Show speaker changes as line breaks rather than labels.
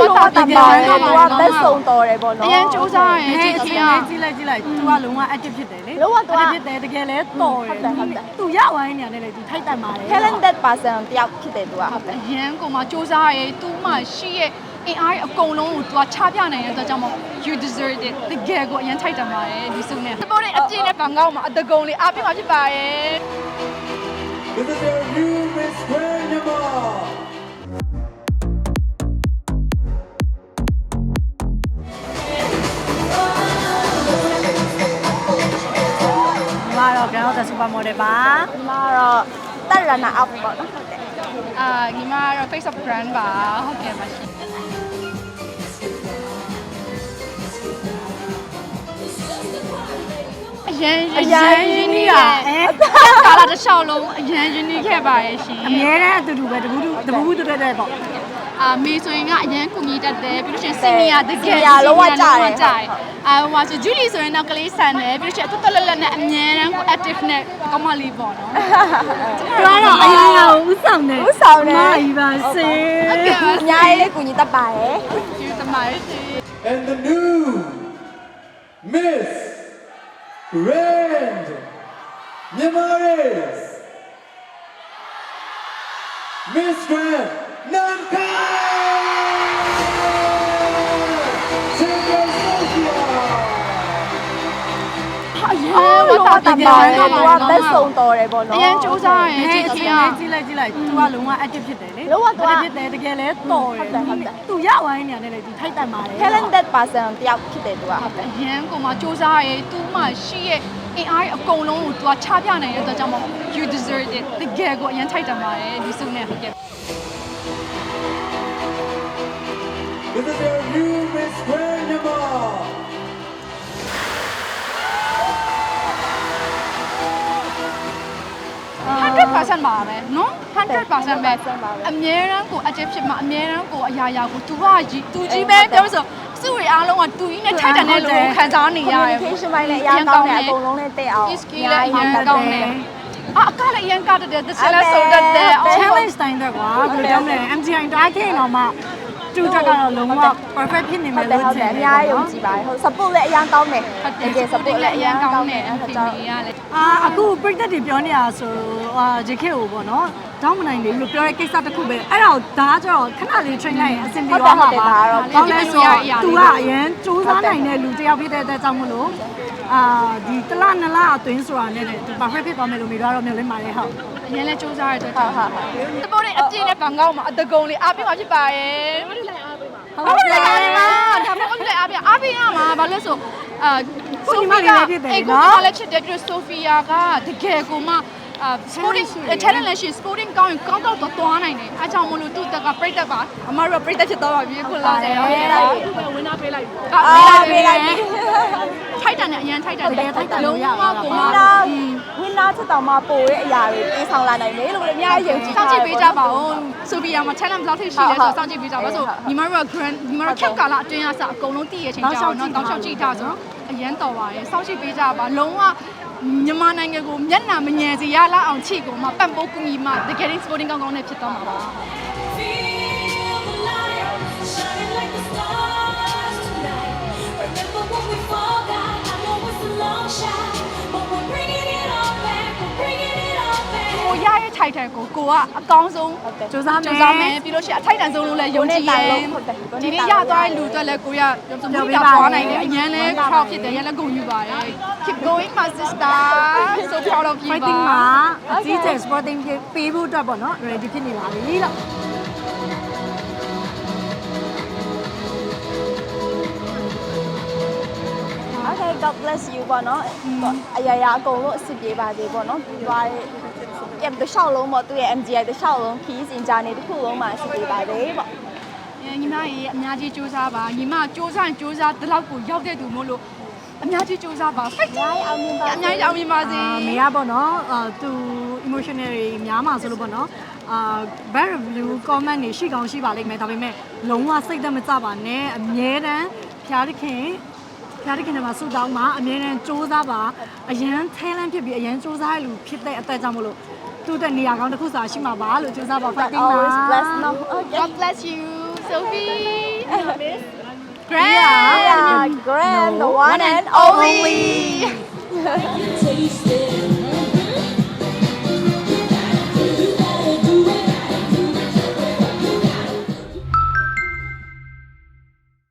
လုံးဝတတ်ပါတယ်သူကဘက်ဆုံးတော်တယ်ပေါ့နော်
အရင်စူးစမ်းရင်ကြည့်
ကြည့်လိုက်သူကလုံးဝ active ဖြစ်တယ်လေ
လုံးဝသူက
ဖြစ်တယ်တကယ်လဲတော်တယ်သူရဝိုင်းနေရတယ်လေသူထိုက်တန်ပါတယ်
talented person တယောက်ဖြစ်တယ်သူကဟုတ်တယ်
အရင်ကမှစူးစမ်းရင်သူ့မှာရှိရဲ့အင်အားအကုန်လုံးကိုသူကချပြနိုင်တဲ့အတွက်ကြောင့်မို့ you deserve it တကယ်ကိုအရင်ထိုက်တန်ပါတယ်ဒီစုနဲ့ support အပြည့်နဲ့ဗန်ကောက်မှာအတကုံလေးအားပြမှာဖြစ်ပါတယ်
This is your new Miss Grand Myanmar.
မှာတော့ကျွန်တော်တို့ super model ပါ
ဒီမှာတော့တက်ရနာအောက်ပေါ့နော်ဟုတ်တယ်
ညီမကတော့ face of brand ပါဟုတ်ကဲ့ပါရှင်အရင်ရင်းနှီးတာကာလာတစ်လျှောက်လုံးအရင်ရင်းနှီးခဲ့ပါရဲ့ရှင်
အများနဲ့အတူတူပဲတပူးတူတဲ့ပေါ့
မေဆိုရင်ကအရင်ကူညီတတ်တယ်ပြီးလို့ရှိရင်စင်နီယာတကယ်
လုံးဝကြတယ်
ဟိုမှာဆိုဂျူလီဆိုရင်တော့ကလေးဆန်တယ်ပြီးလို့ရှိရင်အသက်လက်နဲ့အမြဲတမ်းကို active နဲ့ကောမလေးပေါ့နော်
ပြောတော့အရာကိုဥဆောင်တယ်မာကြီးပါစေ
အများကြီးလေးကူညီတတ်ပါတယ်
ကျေးဇူးတင်ပါတယ်ရှင်
And the new Miss Grand Myanmar is Miss Grand Namkai! Singer Sophia!
အရင်
လုံးဝတတ်ပါတယ်သူကဘက်ဆုံးတော်တယ်ပေါ့နော်
အရင်စူးစမ်းရင်ကြည့်
ကြည့်လိုက်သူကလုံးဝ active ဖြစ်တယ်လေ
လုံးဝသူက
ဖြစ်တယ်တကယ်လဲတော်တယ်သူရဝိုင်းနေရတယ်လေသူထိုက်တန်ပါတယ်
talented person တယောက်ဖြစ်တယ်သူကဟုတ်တယ်
အရင်ကမှစူးစမ်းရင်သူ့မှာရှိရဲ့အင်အားအကုန်လုံးကိုသူကချပြနိုင်တဲ့အတွက်ကြောင့်မို့ you deserve it တကယ်ကိုအရင်ထိုက်တန်ပါတယ်ဒီစုနဲ့ဟုတ်ကဲ့
This is your new Miss Grand Myanmar.
100%ပါပဲနော်100%ပဲအမြဲတမ်းကို active ဖြစ်မှာအမြဲတမ်းကိုအရာရာကိုသူကြီးပဲပြောဆိုစုရအားလုံးကသူကြီးနဲ့ထိုက်တန်တဲ့လူကိုခံစားနေရတယ်
communication ပိုင်းလည်းအများကောင်းတယ်အကုန်လုံးနဲ့တက်အောင်
skill လည်းအရင်ကောင်းတယ်အခါလည်းအရင်ကတည်းကတစ်ချက်လဲဆိုတတ်တယ်
challenge တိုင်းတော့ကွာဘယ်လိုပြောမလဲ MGI တိုင်းခင်တော့မှတူတက်ကတော့လုံးဝ perfect ဖြစ်နေမယ်လို့ထင်တယ်
အများကြီးယုံကြည်ပါတယ်ဟုတ် support လည်းအရင်ကောင်းတယ်
တကယ် support လည်းအရင်ကောင်းတယ်အဖေကြီးကလည်း
အခုပြိသက်တွေပြောနေတာဆိုဂျေခေကိုပေါ့နော်တောင်းမနိုင်လေလို့ပြောတဲ့ကိစ္စတစ်ခုပဲအဲ့ဒါကိုဒါကျတော့ခဏလေး train လိုက်ရင်အဆင်ပြေသွားမှာပါဘာလဲဆိုတော့ तू ကအရင်စူးစမ်းနိုင်တဲ့လူတစ်ယောက်ဖြစ်တဲ့အတွက်ကြောင့်မလို့ဒီတစ်လနှစ်လအတွင်းဆိုတာနဲ့သူ perfect ဖြစ်သွားမယ်လို့မိတော့မျှော်လင့်ပါတယ်ဟုတ်
အရင်လည်းစူးစမ်းရတဲ့အတွက်ဟုတ် support အပြည့်နဲ့ဗန်ကောက်မှာအတကုံလေးအားပြမှာဖြစ်ပါတယ်ဟုတ်တယ်အားပေးပါဒါမှမဟုတ်လည်းအားပေးရမှာဘာလို့ဆိုဆိုဖီယာလည်းဖြစ်တယ်ပြီးတော့ဆိုဖီယာကတကယ်ကိုမှsporting talent လည်းရှိ sporting ကောင်းရင်ကောင်းတော့သွားနိုင်တယ်အားကြောင့်မလို့သူတက်ကပြိတက်ပါအမတို့ပြိတက်ဖြစ်သွားပါပြီခုလာတယ်ဟုတ်တယ်ဝင်နာပေးလိုက်ပေးလိုက်ထိုက်တန်နဲ့အရင်ထိုက်တန်တယ်လုံးဝကိုမှ
winner ချက်တောင်မှပို့ရဲ့အရာတွေပေးဆောင်လာနိုင်မယ်လို့လည်းအများကြီးယုံကြည်
စောင့်ကြည့်ပေးကြပါဦးဆိုဖီယာမှာ talent ဘယ်လောက်ထိရှိလဲဆိုစောင့်ကြည့်ပေးကြပါဆိုညီမတို့က grand ညီမတို့ခက်ကာလာအတွင်းရစအကုန်လုံးတည်ရချင်းကြောင်းတော့တောင်းလျှောက်ကြည့်ထားဆိုအရင်တော်ပါရဲ့စောင့်ကြည့်ပေးကြပါလုံးဝမြန်မာနိုင်ငံကိုမျက်နှာမငယ်စီရလာအောင်ချိကိုမှပတ်ပိုးကူညီမှတကယ် sporting ကောင်းကောင်းနဲ့ဖြစ်သွားမှာပါ
Feel the light shining like the stars tonight. Remember what we forgot. I know it's a long shot, but we're bringing it all back. We're bringing it all back.
ကိုရရဲ့ title ကိုကအကောင်းဆုံးစူးစမ်းမယ်ပြီးလို့ရှိရင်အထိုက်တန်ဆုံးလို့လည်းယုံကြည်ရင်ဒီနေ့ရသွားတဲ့လူတွေလည်းကိုရပြောပြသွားနိုင်တယ်အရင်လဲ proud ဖြစ်တယ်ရလည်းဂုဏ်ယူပါတယ် keep going my sister so proud of you
fighting မှာအကြီးကျယ် sporting ပေးဖို့အတွက်ပေါ့နော် ready ဖြစ်နေပါပြီလို့
Okay God bless you ပေါ့နော်အရာရာအကုန်လုံးအဆင်ပြေပါစေပေါ့နော်ပြီးသွားတဲ့ပြန်တစ်လျှောက်လုံးပေါ့သူ့ရဲ့ MGI တစ်လျှောက်လုံးခီးစင်ကြနေတစ်ခုလုံးမှာအဆင်ပြေပါစေပေါ့
ညီမရေအများကြီးစူးစမ်းပါညီမစူးစမ်းဒီလောက်ကိုရောက်တဲ့သူမို့လို့အများကြီးစူးစမ်းပါ fight
အောင်မြင်ပါ
အများကြီးအောင်မြင်ပါစေ
မေကပေါ့နော်သူ emotional တွေများမှာဆိုလို့ပေါ့နော် bad review comment တွေရှိကောင်းရှိပါလိမ့်မယ်ဒါပေမဲ့လုံးဝစိတ်သက်မကြပါနဲ့အမြဲတမ်းဖျားသခင်တွေမှာဆူတောင်းမှာအမြဲတမ်းစူးစမ်းပါအရန် talent ဖြစ်ပြီးအရန်စူးစမ်းရလူဖြစ်တဲ့အသက်ကြောင့်မလို့သူ့တဲ့နေရာကောင်းတစ်ခုစာရှိမှာပါလို့စူးစမ်းပါ fighting ပါ
always bless no
God bless you Sophie
Miss
Grand
Yeah, grand, the one and only.
Taste it.